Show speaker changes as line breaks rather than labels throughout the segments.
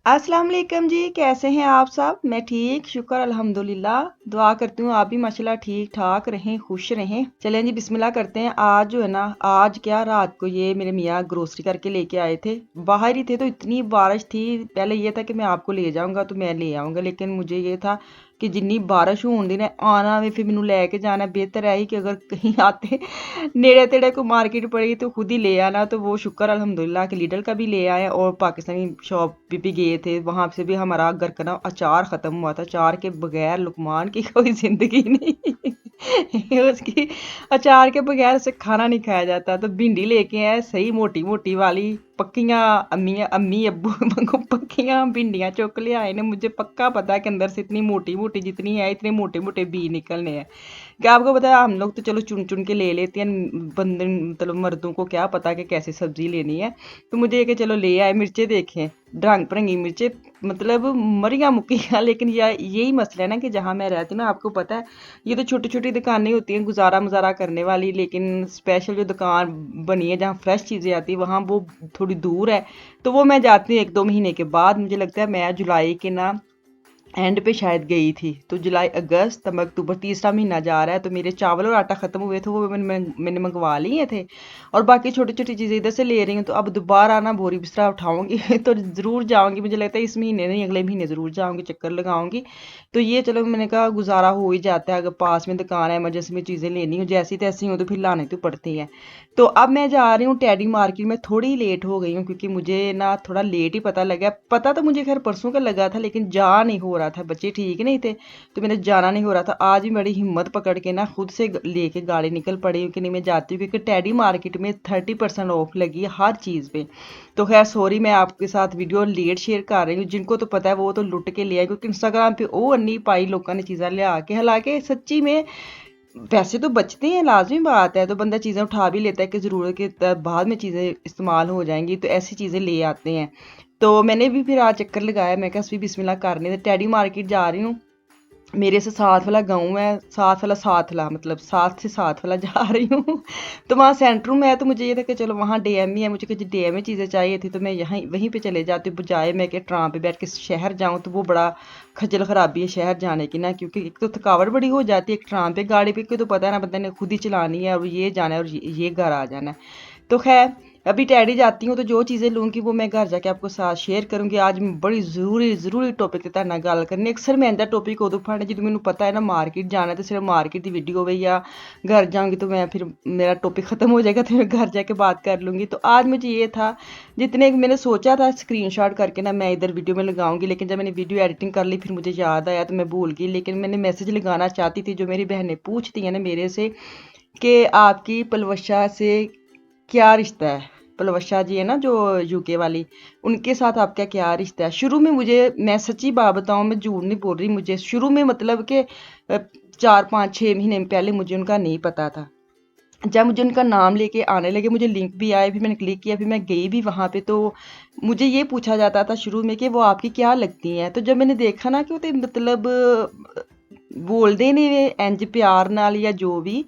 अस्सलाम वालेकुम जी, कैसे हैं आप सब? मैं ठीक, शुक्र अल्हम्दुलिल्लाह। दुआ करती हूँ आप भी माशाल्लाह ठीक ठाक रहें, खुश रहें। चलें जी बिस्मिल्लाह करते हैं। आज जो है ना, आज क्या रात को ये मेरे मियाँ ग्रोसरी करके लेके आए थे। बाहर ही थे तो इतनी बारिश थी। पहले ये था कि मैं आपको ले जाऊंगा तो मैं ले आऊंगा, लेकिन मुझे ये था कि जिन्नी बारिश होन दी ने आना वे फिर मैनू लैके जाना बेहतर है ही कि अगर कहीं आते नेड़े तेड़े को मार्केट पड़ी तो खुद ही ले आना। तो वो शुक्र अल्हम्दुलिल्लाह कि लीडर का भी ले आए और पाकिस्तानी शॉप पे भी गए थे। वहां से भी हमारा घर का ना अचार खत्म हुआ था। अचार के बगैर लुकमान की कोई जिंदगी नहीं उसकी अचार के बगैर उसे खाना नहीं खाया जाता। तो भिंडी लेके आए, सही मोटी मोटी वाली पक्कियां। अम्मी अब्बू वांगू पक्कियां भिंडियां चुक ले आए ने। मुझे पक्का पता है कि अंदर से इतनी मोटी मोटी जितनी है इतने मोटे मोटे बी निकलने हैं। क्या आपको पता है, हम लोग तो चलो चुन चुन के ले लेते हैं, बंदे मतलब मर्दों को क्या पता कि कैसी सब्जी लेनी है। तो मुझे ये कि चलो ले आए। मिर्चें देखें, ढंग भरंगी मिर्चें, मतलब मरिया मुक्कियाँ। लेकिन यही मसला है ना कि जहाँ मैं रहती हूँ ना, आपको पता है ये तो छोटी छोटी दुकानें होती हैं गुजारा मुजारा करने वाली, लेकिन स्पेशल जो दुकान बनी है जहाँ फ्रेश चीज़ें आती है वहाँ वो थोड़ी दूर है। तो वो मैं जाती हूँ 1-2 महीने के बाद। मुझे लगता है मैं जुलाई के ना एंड पे शायद गई थी। तो जुलाई अगस्त तब अक्टूबर तीसरा महीना जा रहा है। तो मेरे चावल और आटा ख़त्म हुए थे, वो मैंने मंगवा लिए थे। और बाकी छोटी छोटी चीज़ें इधर से ले रही हूँ। तो अब दोबारा ना बोरी बिस्तरा उठाऊंगी तो ज़रूर जाऊंगी। मुझे लगता है इस महीने नहीं, अगले महीने ज़रूर जाऊंगी, चक्कर लगाऊंगी। तो ये चलो मैंने कहा गुजारा हो ही जाता है। अगर पास में दुकान है, इमरजेंसी में चीज़ें लेनी हो जैसी तैसी हो तो फिर लानी तो पड़ती हैं। तो अब मैं जा रही हूँ टेडी मार्केट में। थोड़ी लेट हो गई हूँ क्योंकि मुझे ना थोड़ा लेट ही पता लगा। पता तो मुझे खैर परसों का लगा था, लेकिन जा नहीं हो रहा था, बच्चे ठीक नहीं थे तो मेरे जाना नहीं हो रहा था। आज भी बड़ी हिम्मत पकड़ के ना खुद से लेके गाड़ी निकल पड़ी हूँ कि नहीं मैं जाती हूँ, क्योंकि टेडी मार्केट में 30% ऑफ लगी है हर चीज़ पे। तो खैर सॉरी, मैं आपके साथ वीडियो लेट शेयर कर रही हूँ। जिनको तो पता है वो तो लुट के ले आए, क्योंकि इंस्टाग्राम पे वो अन्नी पाई लोगों ने चीज़ें ले आके। हालांकि सच्ची में पैसे तो बचते हैं, लाजमी बात है। तो बंदा चीज़ें उठा भी लेता है कि ज़रूरत के बाद में चीज़ें इस्तेमाल हो जाएंगी, तो ऐसी चीज़ें ले आते हैं। तो मैंने भी फिर आज चक्कर लगाया, मैं कहा भी बिस्मिल्लाह करने। तो टेडी मार्केट जा रही हूँ। मेरे से साथ वाला गाँव है, साथ वाला मतलब साथ से साथ वाला जा रही हूँ तो वहाँ सेंटर में है। तो मुझे ये था कि चलो वहाँ डीएम ही है, मुझे कुछ डीएम में चीज़ें चाहिए थी तो मैं यहाँ वहीं पे चले जाती हूँ, बजाय मैं कि ट्राम पे बैठ के शहर जाऊँ। तो वो बड़ा खज्जल खराबी है शहर जाने की ना, क्योंकि एक तो थकावट बड़ी हो जाती है एक ट्राम पे। गाड़ी पे तो पता है ना, बंदे ने खुद ही चलानी है और ये जाना है और ये घर आ जाना है। तो खैर अभी टैडी जाती हूँ तो जो चीज़ें लूँगी वो मैं घर जाके आपको साथ शेयर करूँगी। आज मैं बड़ी ज़रूरी टॉपिक ते नाल गल करनी। अक्सर मैं इंदा टॉपिक उदों फड़ने जो मैनू पता है ना मार्केट जाना, तो सिर्फ मार्केट की वीडियो होवे या घर जाऊँगी तो मैं फिर मेरा टॉपिक ख़त्म हो जाएगा तो मैं घर जाके बात कर लूँगी। तो आज मुझे ये था, जितने मैंने सोचा था स्क्रीनशॉट करके ना मैं इधर वीडियो में लगाऊंगी, लेकिन जब मैंने वीडियो एडिटिंग कर ली फिर मुझे याद आया तो मैं भूल गई। लेकिन मैंने मैसेज लगाना चाहती थी, जो मेरी बहनें पूछती हैं ना मेरे से कि आपकी पलवशा से क्या रिश्ता है। पलवशा जी है ना जो यूके वाली, उनके साथ आपका क्या रिश्ता है। शुरू में मुझे, मैं सच्ची बात बताऊं, मैं झूठ नहीं बोल रही, मुझे शुरू में मतलब कि 4-5-6 महीने पहले मुझे उनका नहीं पता था। जब मुझे उनका नाम लेके आने लगे, मुझे लिंक भी आए, फिर मैंने क्लिक किया, फिर मैं गई भी वहाँ पे। तो मुझे ये पूछा जाता था शुरू में कि वो आपकी क्या लगती हैं। तो जब मैंने देखा ना कि वो तो मतलब बोलते ने इंज प्यार नाल या जो भी।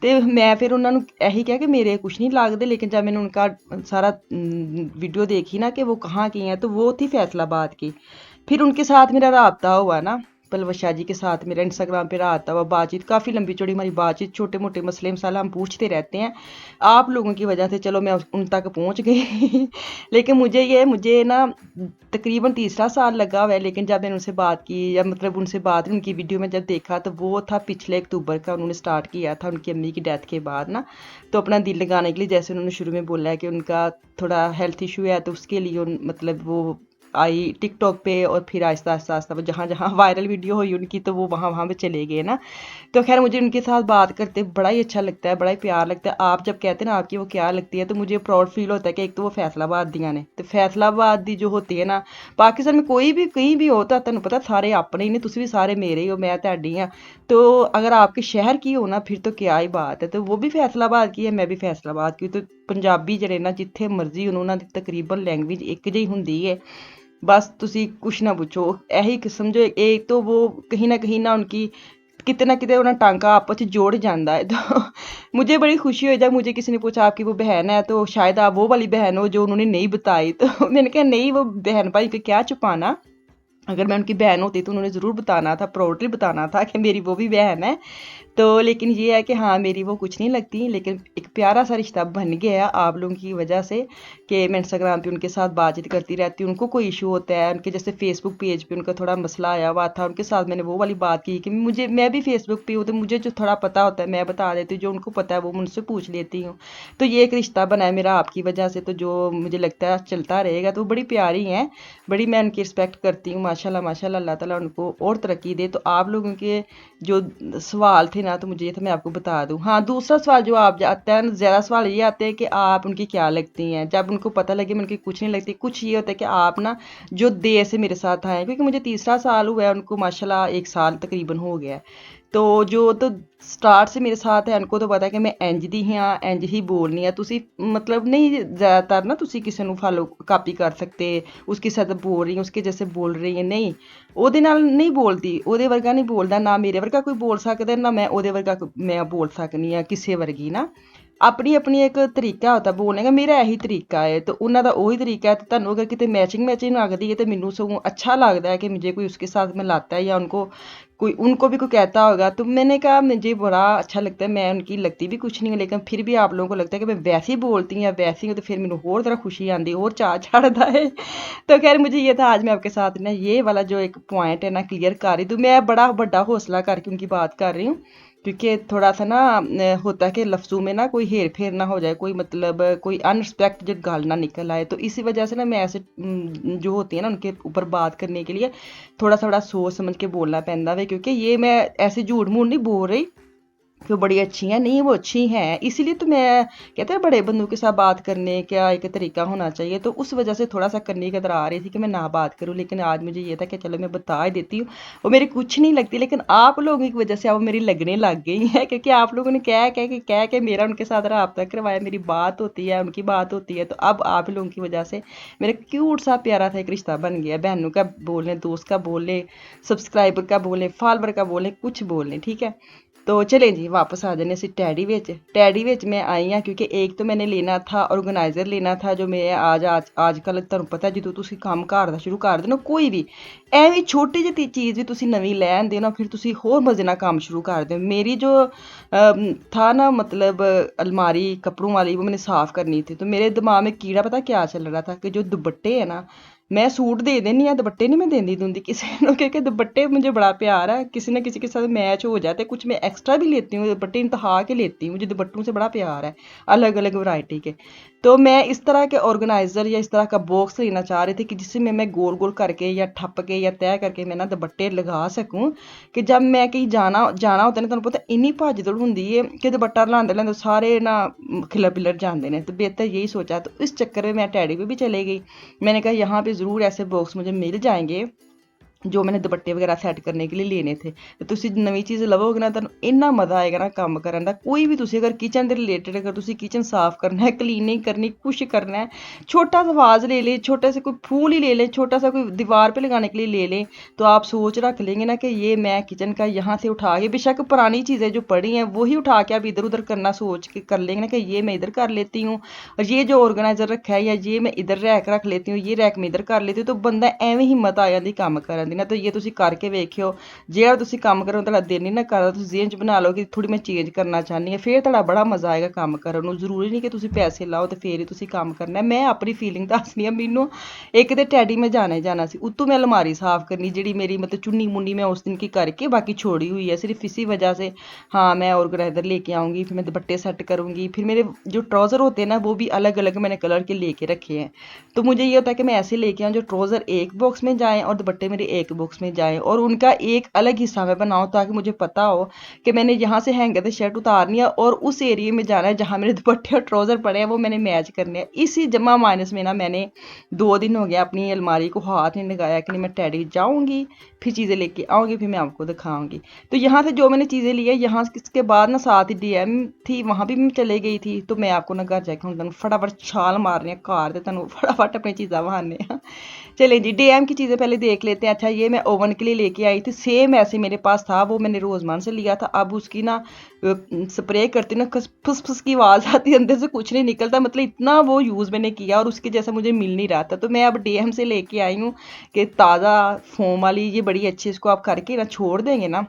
ਤੇ ਮੈਂ ਫਿਰ ਉਹਨਾਂ ਨੂੰ ਇਹੀ ਕਿਹਾ कि मेरे कुछ नहीं लगते। लेकिन जब मैंने उनका सारा वीडियो देखी ना कि वो कहाँ की हैं, तो वो थी फैसलाबाद की। फिर उनके साथ मेरा राब्ता हुआ ना, पलवशा जी के साथ मेरा इंस्टाग्राम पे राब्ता हुआ, बातचीत काफ़ी लंबी चौड़ी हमारी बातचीत। छोटे मोटे मसले मसाला हम पूछते रहते हैं। आप लोगों की वजह से चलो मैं उन तक पहुँच गई लेकिन मुझे ना तकरीबन तीसरा साल लगा हुआ है। लेकिन जब मैंने उनसे बात की, या मतलब उनसे बात उनकी वीडियो में जब देखा, तो वो था पिछले अक्टूबर का। उन्होंने स्टार्ट किया था उनकी अम्मी की डेथ के बाद ना, तो अपना दिल लगाने के लिए, जैसे उन्होंने शुरू में बोला है कि उनका थोड़ा हेल्थ इशू है, तो उसके लिए मतलब वो आई टिकटॉक पे। और फिर आहिस्ता आहिस्ता आहिस्ता वो जहाँ जहाँ वायरल वीडियो हुई उनकी, तो वो वहाँ वहाँ पे चले गए ना। तो खैर मुझे उनके साथ बात करते बड़ा ही अच्छा लगता है, बड़ा ही प्यार लगता है। आप जब कहते हैं ना आपकी वो क्या लगती है, तो मुझे प्राउड फील होता है कि एक तो वो फैसलाबाद दियाँ ने। तो फैसलाबाद दी जो होती है ना, पाकिस्तान में कोई भी कहीं भी हो तो तुहानू पता सारे अपने ही ने, तुसीं भी सारे मेरे ही हो, मैं तुहाडी हाँ। तो अगर आपके शहर की हो ना फिर तो क्या ही बात है। तो वो भी फैसलाबाद की है, मैं भी फैसलाबाद की। तो ਪੰਜਾਬੀ ਜਿਹੜੇ ਨਾ ਜਿੱਥੇ ਮਰਜ਼ੀ ਹੋਣ, ਉਹਨਾਂ ਦੀ ਤਕਰੀਬਨ ਲੈਂਗੁਏਜ ਇੱਕ ਜਿਹੀ ਹੁੰਦੀ है। बस तुसी कुछ ना पूछो, यही समझो एक तो वो कहीं ना उनकी किते ना किते उन्हें टांका आपस च जोड़ जाता है। तो मुझे बड़ी खुशी हुई जब मुझे किसी ने पूछा आपकी वो बहन है, तो शायद आप वो वाली बहन हो जो उन्होंने नहीं बताई। तो मैंने कहा नहीं, वो बहन भाई को क्या छुपाना, अगर मैं उनकी बहन होती तो उन्होंने ज़रूर बताना था, प्राउडली बताना था कि मेरी वो भी बहन है। तो लेकिन ये है कि हाँ, मेरी वो कुछ नहीं लगती, लेकिन एक प्यारा सा रिश्ता बन गया आप लोगों की वजह से कि मैं इंस्टाग्राम पे उनके साथ बातचीत करती रहती हूँ। उनको कोई इशू होता है, उनके जैसे फेसबुक पेज पे उनका थोड़ा मसला आया हुआ था, उनके साथ मैंने वो वाली बात की कि मैं भी फेसबुक पे हूँ, तो मुझे जो थोड़ा पता होता है मैं बता देती हूँ, जो उनको पता है वो मुझसे पूछ लेती हूँ। तो ये एक रिश्ता बना है मेरा आपकी वजह से, तो जो मुझे लगता है चलता रहेगा। तो बड़ी प्यारी हैं, बड़ी मैं उनकी रिस्पेक्ट करती हूँ, माशाल्लाह माशाल्लाह। अल्लाह ताला उनको और तरक्की दे। तो आप लोगों के जो सवाल थे ना, तो मुझे ये था मैं आपको बता दूं। हाँ, दूसरा सवाल जो आप आता है, ज़्यादा सवाल ये आते हैं कि आप उनकी क्या लगती हैं। जब उनको पता लगे मैं उनकी कुछ नहीं लगती, कुछ ये होता है कि आप ना जो देर से मेरे साथ आए, क्योंकि मुझे तीसरा साल हुआ है, उनको माशाल्लाह 1 साल तकरीबन हो गया है। तो जो तो स्टार्ट से मेरे साथ है, उनको तो पता है कि मैं इंज दी हाँ, इंज ही बोलनी है। तुसी मतलब नहीं, ज़्यादातर ना तुसी किसी ਨੂੰ फॉलो कापी कर सकते, उसके साथ बोल रही है, उसके जैसे बोल रही है, नहीं, ਉਹਦੇ ਨਾਲ ਨਹੀਂ ਬੋਲਦੀ, ਉਹਦੇ ਵਰਗਾ ਨਹੀਂ ਬੋਲਦਾ, ਨਾ ਮੇਰੇ ਵਰਗਾ ਕੋਈ ਬੋਲ ਸਕਦਾ, ਨਾ ਮੈਂ ਉਹਦੇ ਵਰਗਾ ਮੈਂ ਬੋਲ ਸਕਨੀ ਆ ਕਿਸੇ ਵਰਗੀ ਨਾ। ਆਪਣੀ ਆਪਣੀ ਇੱਕ ਤਰੀਕਾ ਹੁੰਦਾ ਬੋਲਣੇ ਦਾ, ਮੇਰਾ ਇਹੀ ਤਰੀਕਾ ਹੈ, ਤੇ ਉਹਨਾਂ ਦਾ ਉਹੀ ਤਰੀਕਾ ਹੈ। ਤੇ ਤੁਹਾਨੂੰ ਅਗਰ ਕਿਤੇ मैचिंग लगती है तो मैनू सगों अच्छा लगता है कि मुझे कोई उसके साथ मिलाता है, या उनको भी कोई कहता होगा। तो मैंने कहा मुझे बड़ा अच्छा लगता है, मैं उनकी लगती भी कुछ नहीं हूँ, लेकिन फिर भी आप लोगों को लगता है कि मैं वैसी बोलती हूँ या वैसी हूँ, तो फिर मैंने और तरह खुशी आती, और चाह चढ़ता है। तो खैर मुझे ये था आज मैं आपके साथ ना ये वाला जो एक पॉइंट है ना क्लियर कर रही। तो मैं बड़ा बड़ा हौसला करके उनकी बात कर रही हूँ, क्योंकि थोड़ा सा ना होता है कि लफ्ज़ों में ना कोई हेर फेर ना हो जाए, कोई मतलब कोई अनरिस्पेक्टेड गाल ना निकल आए। तो इसी वजह से ना मैं ऐसे जो होती है ना उनके ऊपर बात करने के लिए थोड़ा सोच समझ के बोलना पैंदा वे, क्योंकि ये मैं ऐसे झूठ मूठ नहीं बोल रही कि वो बड़ी अच्छी हैं, नहीं वो अच्छी हैं। इसीलिए तो मैं कहते हैं बड़े बंदों के साथ बात करने का एक तरीका होना चाहिए। तो उस वजह से थोड़ा सा करने की तरह आ रही थी कि मैं ना बात करूं, लेकिन आज मुझे ये था कि चलो मैं बता ही देती हूँ। वो मेरी कुछ नहीं लगती, लेकिन आप लोगों की वजह से अब मेरी लगने लग गई है, क्योंकि आप लोगों ने कह के मेरा उनके साथ रब्ता करवाया, मेरी बात होती है, उनकी बात होती है। तो अब आप लोगों की वजह से मेरा क्यूट सा प्यारा था एक रिश्ता बन गया। बहनों का बोल लें, दोस्त का बोल लें, सब्सक्राइबर का बोल लें, फॉलोवर का बोल लें, कुछ बोल लें, ठीक है। तो चले जी वापस आ जाने से टैडी विच मैं आई हाँ, क्योंकि एक तो मैंने लेना था ऑर्गेनाइजर लेना था, जो मैं ਅੱਜ ਕੱਲ ਤੁਹਾਨੂੰ ਪਤਾ ਜਦੋਂ ਤੁਸੀਂ ਕੰਮ ਘਰ ਦਾ ਸ਼ੁਰੂ ਕਰਦੇ ਹੋ ਕੋਈ ਵੀ ਐਵੇਂ ਛੋਟੀ ਜਿਹੀ ਚੀਜ਼ ਵੀ ਤੁਸੀਂ ਨਵੀਂ ਲੈ ਆਂਦੇ ਹੋ ਨਾ, ਫਿਰ ਤੁਸੀਂ ਹੋਰ ਮਜ਼ੇ ਨਾਲ काम शुरू कर दो। मेरी जो था ना मतलब अलमारी कपड़ों वाली, वो मैंने साफ़ करनी थी। तो मेरे दिमाग में कीड़ा पता क्या चल रहा था कि जो दुपट्टे है ना, मैं सूट दे देनी है, दुपट्टे नहीं मैं देंदी दूंदी किसी को, क्योंकि दुपट्टे मुझे बड़ा प्यार है, किसी न किसी के साथ मैच हो जाते। कुछ मैं एक्स्ट्रा भी लेती हूँ, दुपट्टे इंतहा के लेती हूँ, मुझे दुपट्टों से बड़ा प्यार है, अलग अलग वैरायटी के। तो मैं इस तरह के ऑर्गेनाइज़र या इस तरह का बॉक्स लेना चाह रही थी कि जिससे मैं गोल गोल करके या ठप के या तय करके मैं ना दुपट्टे लगा सकूं, कि जब मैं कहीं जाना जाना होता है ना, ਤੁਹਾਨੂੰ पता इन्नी भज दौड़ ਹੁੰਦੀ है कि दुपट्टा लांदे लांदे सारे ना खिलर पिलर जाते हैं। तो बेहतर यही सोचा, तो इस चक्कर में मैं टैडी पे भी चले गई। मैंने कहा यहाँ पे ज़रूर ऐसे बॉक्स मुझे मिल जाएंगे जो मैंने दुपट्टे वगैरह सैट करने के लिए लेने थे। तो ਤੁਸੀਂ ਨਵੀਂ ਚੀਜ਼ ਲਵੋਗੇ ਨਾ, ਤੁਹਾਨੂੰ ਇੰਨਾ ਮਜ਼ਾ ਆਏਗਾ ਨਾ ਕੰਮ ਕਰਨ ਦਾ। ਕੋਈ ਵੀ ਤੁਸੀਂ अगर किचन ਦੇ रिलेटेड अगर ਤੁਸੀਂ किचन साफ़ करना है, क्लीनिंग करनी, कुछ करना है, छोटा सा वाज ले लें, छोटा सा कोई फूल ही ले लें, छोटा सा कोई दीवार पे लगाने के लिए ले लें, तो आप सोच रख लेंगे ना कि ये मैं किचन का यहाँ से उठा के, बेशक पुरानी चीज़ें जो पड़ी हैं वही उठा के आप इधर उधर करना सोच के कर लेंगे ना कि ये मैं इधर कर लेती हूँ, और ये जो ऑर्गेनाइजर रखा है या ये मैं इधर रैक रख लेती हूँ, ये रैक मैं इधर कर लेती हूँ। तो बंदा एवं हिम्मत आ जाती काम करन दी ना। तो ये ਤੁਸੀਂ ਕਰਕੇ ਵੇਖਿਓ, ਜਿਹੜਾ ਤੁਸੀਂ ਕੰਮ ਕਰੋ ਤੁਹਾਡਾ ਦਿਲ ਨਹੀਂ ਨਾ ਕਰਦਾ, ਤੁਸੀਂ ਜ਼ਿਹਨ 'ਚ ਬਣਾ ਲਓ ਕਿ ਥੋੜੀ ਮੈਂ ਚੇਂਜ ਕਰਨਾ ਚਾਹੁੰਦੀ ਹਾਂ, ਫਿਰ ਤੁਹਾਡਾ ਬੜਾ ਮਜ਼ਾ ਆਏਗਾ ਕੰਮ ਕਰਨ ਨੂੰ। ਜ਼ਰੂਰੀ ਨਹੀਂ ਕਿ ਤੁਸੀਂ ਪੈਸੇ ਲਾਓ ਤੇ ਫਿਰ ਹੀ ਤੁਸੀਂ ਕੰਮ ਕਰਨਾ। ਮੈਂ ਆਪਣੀ ਫੀਲਿੰਗ ਦੱਸਦੀ ਹਾਂ। ਮੈਨੂੰ ਇੱਕ ਤੇ ਟੈਡੀ ਮੈਂ ਜਾਣਾ ਸੀ, ਉੱਤੋਂ मैं अलमारी साफ़ करनी, ਜਿਹੜੀ मेरी मतलब चुन्नी मुन्नी मैं उस दिन की करके बाकी छोड़ी हुई है, सिर्फ इसी वजह से। हाँ, मैं ऑर्गेनाइजर लेके आऊँगी, फिर मैं दुपट्टे सेट करूँगी, फिर मेरे जो ट्राउज़र होते हैं ना वो भी अलग अलग मैंने कलर के लेके रखे हैं। तो मुझे ये होता है कि मैं ऐसे लेके आऊँ जो ट्राउज़र एक बॉक्स में जाएँ और दुपट्टे मेरे एक बॉक्स में जाएँ, और उनका एक अलग हिस्सा मैं बनाऊँ, ताकि मुझे पता हो कि मैंने यहाँ से हैंगर से शर्ट उतारनी है और उस एरिए में जाना है जहाँ मेरे दुपट्टे और ट्राउज़र पड़े हैं, वो मैंने मैच करने हैं। इसी जमा माइनस में ना मैंने 2 दिन हो गया अपनी अलमारी को हाथ नहीं लगाया कि नहीं, मैं टैडी जाऊँगी, फिर चीज़ें लेके आऊँगी, फिर मैं आपको दिखाऊँगी। तो यहाँ से जो मैंने चीज़ें ली है, यहाँ इसके बाद ना साथ ही DM थी, वहाँ भी मैं चले गई थी। तो मैं आपको ना घर जाके हूँ फटाफट छाल मारने घर, तो तुम फटाफट अपनी चीज़ा बहाने। चलें जी, DM की चीज़ें पहले देख लेते हैं। अच्छा, ये मैं ओवन के लिए लेके आई थी, सेम ऐसे मेरे पास था, वो मैंने रोजमान से लिया था। अब उसकी ना स्प्रे करती ना फुस फुस की आवाज आती है, अंदर से कुछ नहीं निकलता, मतलब इतना वो यूज मैंने किया और उसके जैसा मुझे मिल नहीं रहा था। तो मैं अब डीएम से लेके आई हूँ कि ताज़ा फोम वाली, ये बड़ी अच्छी, इसको आप करके ना छोड़ देंगे ना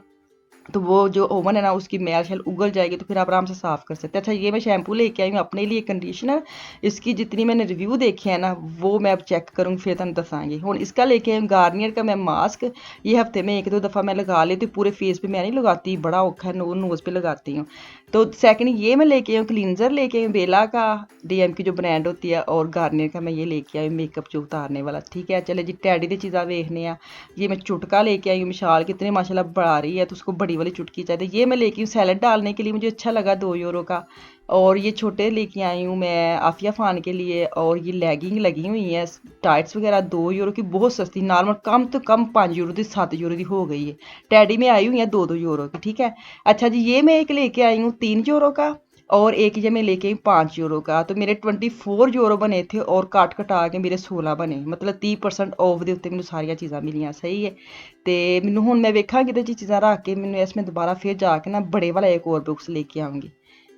तो वो जो ओवन है ना उसकी मैल शैल उगल जाएगी, तो फिर आप आराम से साफ कर सकते हैं। अच्छा ये मैं शैम्पू लेके आई हूँ अपने लिए, कंडीशनर। इसकी जितनी मैंने रिव्यू देखे हैं ना वो मैं अब चेक करूँगी, फिर तुम दसांगी। हूँ इसका लेके आई हूँ गार्नियर का मैं मास्क, ये हफ्ते में 1-2 दफ़ा मैं लगा लेती हूँ, पूरे फेस पे मैं नहीं लगाती, बड़ा औखा है, नोज पे लगाती हूँ। तो सेकंड ये मैं लेके आई हूँ क्लींजर, लेके आई हूँ बेला का, डीएम की जो ब्रांड होती है, और गार्नियर का मैं ये लेके आई हूँ मेकअप जो उतारने वाला। ठीक है, चले जी टैडी दी चीज़ा देखने आ। ये मैं चुटका लेके आई हूँ, मिशाल कितने माशाल्लाह बढ़ा रही है तो उसको बड़ी वाली चुटकी चाहिए। ये मैं लेके आई हूँ सैलेड डालने के लिए, मुझे अच्छा लगा, 2 यूरो का। और ये छोटे लेके आई हूँ मैं आफिया फान के लिए। और ये लेगिंग लगी हुई है टाइट्स वगैरह, 2 यूरो की, बहुत सस्ती, नॉर्मल कम तो कम 5 यूरो की, 7 यूरो की हो गई है। टैडी में आई हुई है 2-2 यूरो की। ठीक है, अच्छा जी ये मैं एक लेके आई हूँ 3 यूरो का, और एक ये मैं लेके आई 5 यूरो का। तो मेरे 24 यूरो बने थे और काट कटा के मेरे 16 बने, मतलब 30% ऑफ ਦੇ ਉੱਤੇ ਮੈਨੂੰ ਸਾਰੀਆਂ ਚੀਜ਼ਾਂ ਮਿਲੀਆਂ। ਸਹੀ ਹੈ, ਤੇ ਮੈਨੂੰ ਹੁਣ ਮੈਂ ਵੇਖਾਂਗੀ ਤੇ ਜੀ चीज़ां रख के मैंने इसमें दोबारा फिर जाके ना बड़े वाला एक और बॉक्स लेके आऊंगी।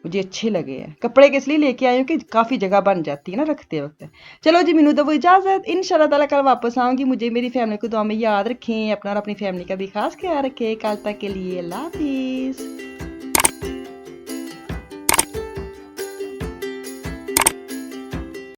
मुझे अच्छे लगे हैं कपड़े, किस लिए लेके आई हूँ कि काफ़ी जगह बन जाती है ना रखते वक्त। चलो जी मैनू दो इजाज़त, इंशाल्लाह ताला कल वापस आऊँगी। मुझे मेरी फैमिली को दुआ में याद रखें, अपना और अपनी फैमिली का भी खास ख्याल रखें। कल तक के लिए अल्लाह हाफिज़।